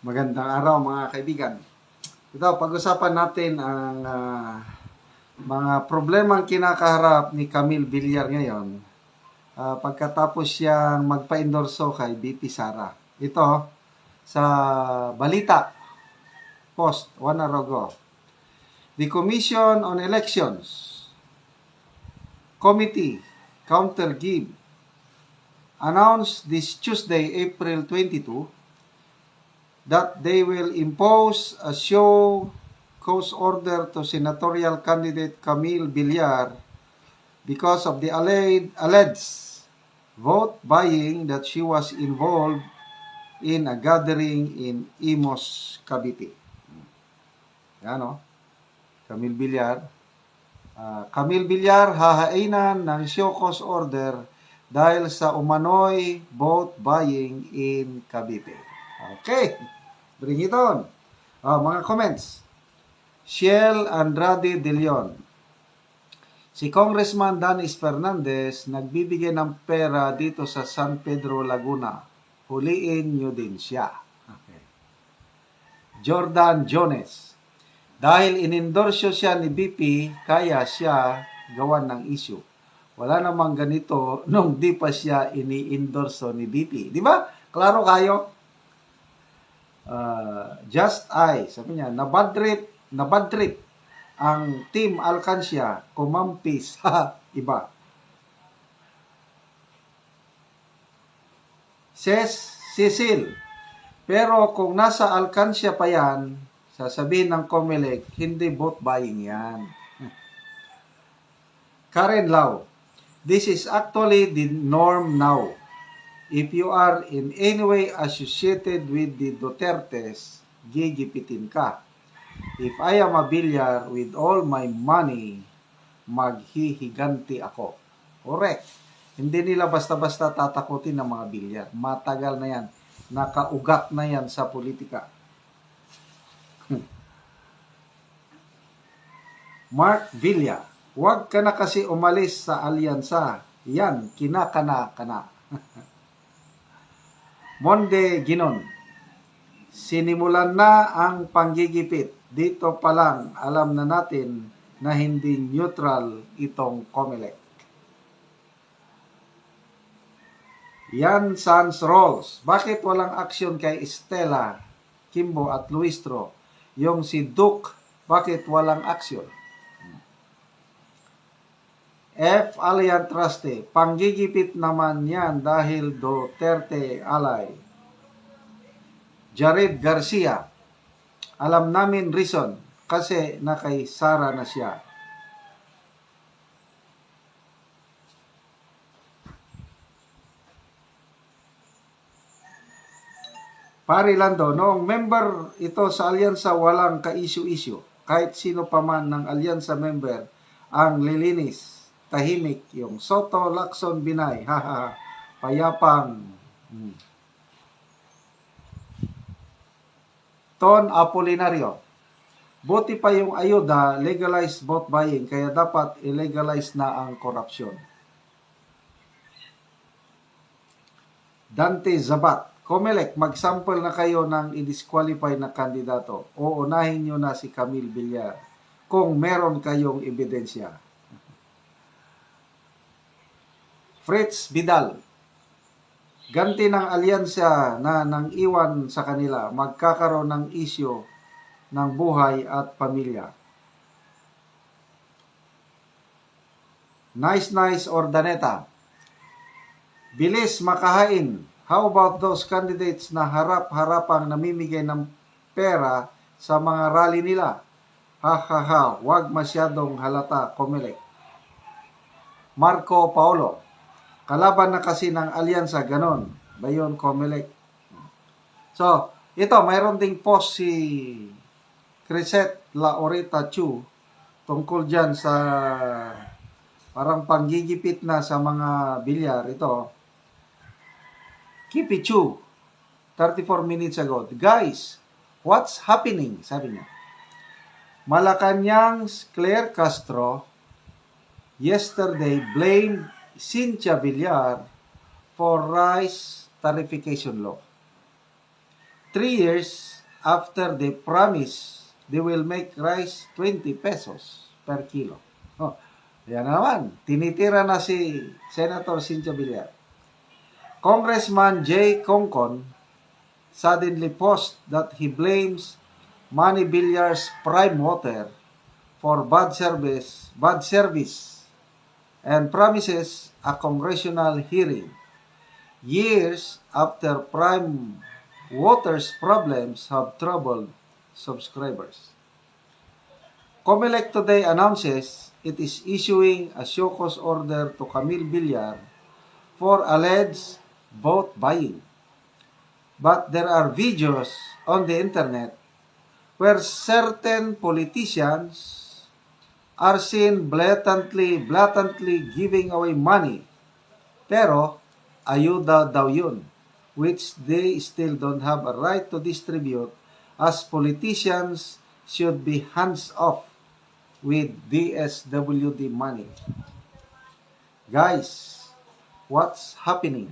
Magandang araw mga kaibigan. Ito, pag-usapan natin ang mga problemang kinakaharap ni Camille Villar ngayon pagkatapos siyang magpa-endorso kay BP Sara. Ito, sa Balita Post 1 hour ago. The Commission on Elections Committee Counter-Give announced this Tuesday, April 22, that they will impose a show cause order to senatorial candidate Camille Villar because of the alleged vote buying that she was involved in a gathering in Imos, Cavite. Yan o, Camille Villar. Camille Villar hahainan ng show cause order dahil sa umano'y vote buying in Cavite. Okay, bring it on. Mga comments. Shiel Andrade de Leon. Si Congressman Danis Fernandez nagbibigay ng pera dito sa San Pedro, Laguna. Huliin nyo din siya. Okay. Jordan Jones. Dahil inindorsyo siya ni BP, kaya siya gawan ng issue. Wala namang ganito nung di pa siya ini-endorso ni BP. Di ba? Klaro kayo? Just I, sabi niya, nabadtrip ang Team Alcancia, kumampi sa iba. Says Cecil, pero kung nasa Alcancia pa yan, sasabihin ng Comelec, hindi vote buying yan. Karen Lau, this is actually the norm now. If you are in any way associated with the Dutertes, gigipitin ka. If I am a Villar with all my money, maghihiganti ako. Correct. Hindi nila basta-basta tatakutin ng mga Villar. Matagal na yan. Nakaugat na yan sa politika. Mark Villa, huwag ka na kasi umalis sa alyansa. Yan, kinakana-kana. Monde Ginon, sinimulan na ang panggigipit. Dito pa lang alam na natin na hindi neutral itong Comelec. Yan Sans Rolls, bakit walang aksyon kay Estela, Kimbo at Luistro? Yung si Duke, bakit walang aksyon? F. Alian Traste, panggigipit naman yan dahil Duterte alay. Jared Garcia, alam namin reason kasi nakay Sara na siya. Pari Lando, noong member ito sa alyansa walang ka-issue-issue. Kahit sino pa man ng alyansa member ang lilinis. Tahimik yung Soto, Lacson, Binay. Haha, payapang. Ton Apolinario. Buti pa yung ayuda, legalized vote buying, kaya dapat illegalize na ang korupsyon. Dante Zabat. Comelec, mag-sample na kayo ng i-disqualify na kandidato. O unahin nyo na si Camille Villar kung meron kayong ebidensya. Fritz Vidal, ganti ng alyansa na nang iwan sa kanila, magkakaroon ng isyu ng buhay at pamilya. Nice Ordaneta, bilis makahain. How about those candidates na harap-harapang namimigay ng pera sa mga rally nila? Ha, wag masyadong halata, Comelec. Marco Paulo, kalaban na kasi ng alyansa, ganon. Bayon, Comelec. So, ito, mayroon ding post si Crisette Laurita Chu tungkol dyan sa parang panggigipit na sa mga Villar. Ito, Kipi Chu, 34 minutes ago. Guys, what's happening? Sabi niya. Malacanang's Claire Castro yesterday blamed Cynthia Villar for rice tarification law. 3 years after they promise they will make rice 20 pesos per kilo. Oh, yan na naman. Tinitira na si Senator Cynthia Villar. Congressman Jay Concon suddenly posts that he blames Manny Villar's Prime Water for bad service, and promises a congressional hearing years after Prime Water's problems have troubled subscribers. COMELEC today announces it is issuing a show cause order to Camille Villar for alleged vote buying. But there are videos on the internet where certain politicians are seen blatantly giving away money. Pero, ayuda daw yun, which they still don't have a right to distribute, as politicians should be hands-off with DSWD money. Guys, what's happening?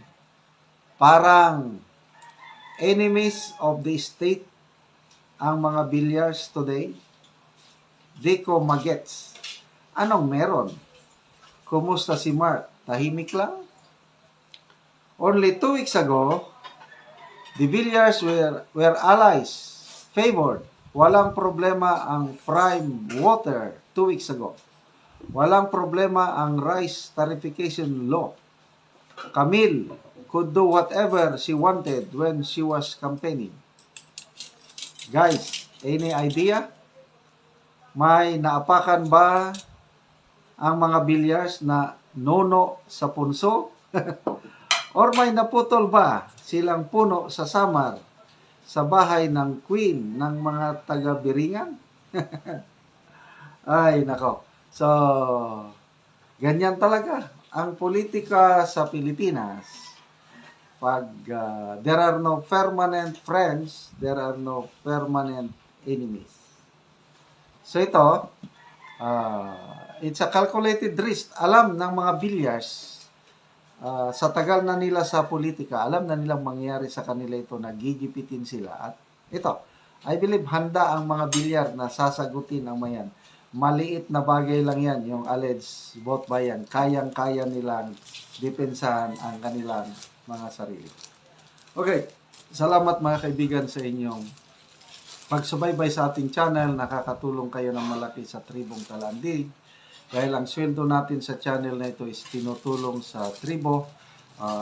Parang enemies of the state ang mga Villars today. Di ko magets. Anong meron? Kumusta si Mark? Tahimik lang? Only 2 weeks ago, the Villars were allies, favored. Walang problema ang Prime Water 2 weeks ago. Walang problema ang rice tarification law. Camille could do whatever she wanted when she was campaigning. Guys, any idea? May naapakan ba ang mga Villars na nono sa punso? Or may naputol ba silang puno sa Samar sa bahay ng queen ng mga taga-Biringan? Ay, nako. So, ganyan talaga ang politika sa Pilipinas. Pag there are no permanent friends, there are no permanent enemies. So ito, it's a calculated risk. Alam ng mga Villars, sa tagal na nila sa politika, alam na nilang mangyayari sa kanila ito, nagigipitin sila. At ito, I believe handa ang mga Villar na sasagutin ang mayan. Maliit na bagay lang yan, yung alleged vote buying. Kayang-kaya nilang depensahan ang kanilang mga sarili. Okay, salamat mga kaibigan sa inyong pagsubaybay sa ating channel. Nakakatulong kayo ng malaki sa Tribong Talandig. Dahil ang sweldo natin sa channel na ito is tinutulong sa tribo.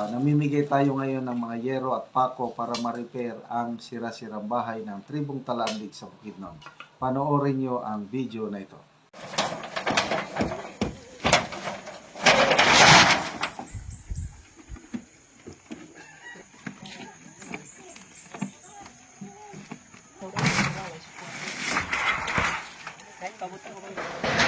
Namimigay tayo ngayon ng mga yero at pako para ma-repair ang sira-sirang bahay ng Tribong Talandig sa Bukidnon. Panoorin nyo ang video na ito. Kahit pabuti ko kayo.